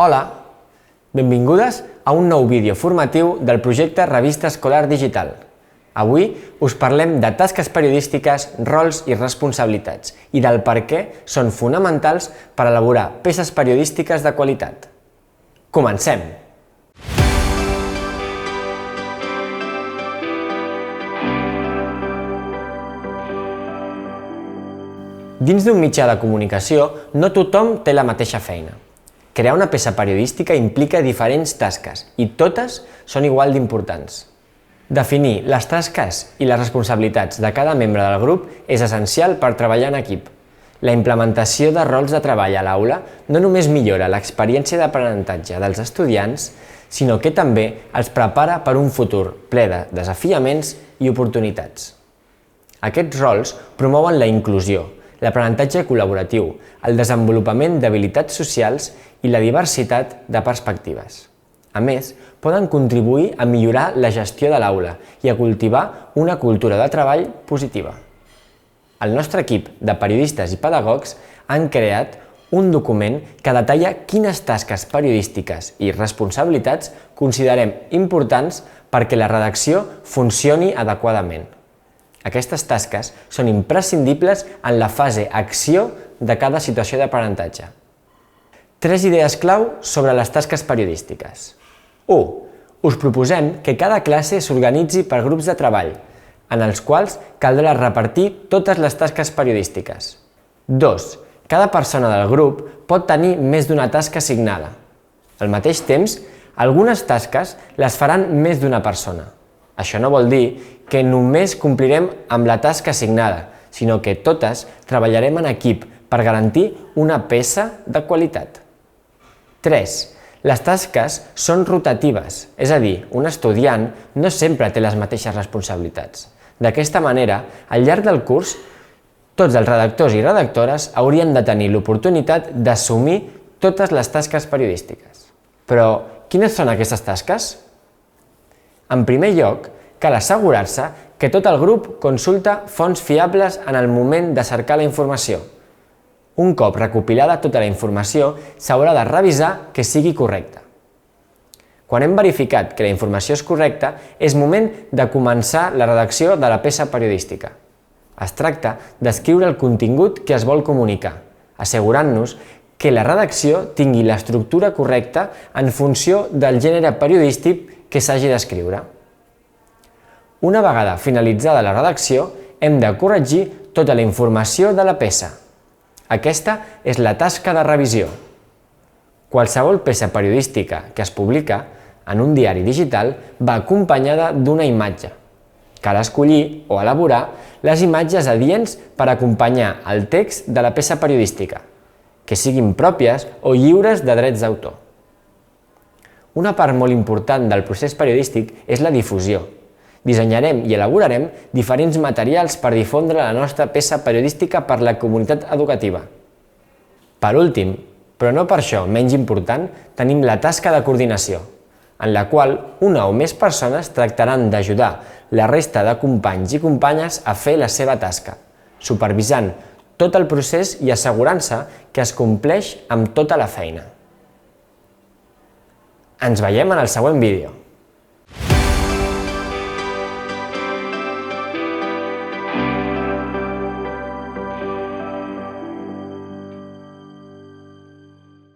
Hola, benvingudes a un nou vídeo formatiu del projecte Revista Escolar Digital. Avui us parlem de tasques periodístiques, rols i responsabilitats i del per què són fonamentals per elaborar peces periodístiques de qualitat. Comencem! Dins d'un mitjà de comunicació, no tothom té la mateixa feina. Crear una peça periodística implica diferents tasques i totes són igual d'importants. Definir les tasques i les responsabilitats de cada membre del grup és essencial per treballar en equip. La implementació de rols de treball a l'aula no només millora l'experiència d'aprenentatge dels estudiants, sinó que també els prepara per un futur ple de desafiaments i oportunitats. Aquests rols promouen la inclusió, l'aprenentatge col·laboratiu, el desenvolupament d'habilitats socials i la diversitat de perspectives. A més, poden contribuir a millorar la gestió de l'aula i a cultivar una cultura de treball positiva. El nostre equip de periodistes i pedagogs han creat un document que detalla quines tasques periodístiques i responsabilitats considerem importants perquè la redacció funcioni adequadament. Aquestes tasques són imprescindibles en la fase acció de cada situació d'aprenentatge. 3 idees clau sobre les tasques periodístiques. 1. Us proposem que cada classe s'organitzi per grups de treball, en els quals caldrà repartir totes les tasques periodístiques. 2. Cada persona del grup pot tenir més d'una tasca assignada. Al mateix temps, algunes tasques les faran més d'una persona. Això no vol dir que només complirem amb la tasca assignada, sinó que totes treballarem en equip per garantir una peça de qualitat. 3. Les tasques són rotatives, és a dir, un estudiant no sempre té les mateixes responsabilitats. D'aquesta manera, al llarg del curs, tots els redactors i redactores haurien de tenir l'oportunitat d'assumir totes les tasques periodístiques. Però, quines són aquestes tasques? En primer lloc, cal assegurar-se que tot el grup consulta fonts fiables en el moment de cercar la informació. Un cop recopilada tota la informació, s'haurà de revisar que sigui correcta. Quan hem verificat que la informació és correcta, és moment de començar la redacció de la peça periodística. Es tracta d'escriure el contingut que es vol comunicar, assegurant-nos que la redacció tingui l'estructura correcta en funció del gènere periodístic que s'hagi d'escriure. Una vegada finalitzada la redacció, hem de corregir tota la informació de la peça. Aquesta és la tasca de revisió. Qualsevol peça periodística que es publica en un diari digital va acompanyada d'una imatge. Cal escollir o elaborar les imatges adients per acompanyar el text de la peça periodística, que siguin pròpies o lliures de drets d'autor. Una part molt important del procés periodístic és la difusió. Dissenyarem i elaborarem diferents materials per difondre la nostra peça periodística per la comunitat educativa. Per últim, però no per això menys important, tenim la tasca de coordinació, en la qual una o més persones tractaran d'ajudar la resta de companys i companyes a fer la seva tasca, supervisant tot el procés i assegurant-se que es compleix amb tota la feina. Ens veiem en el següent vídeo.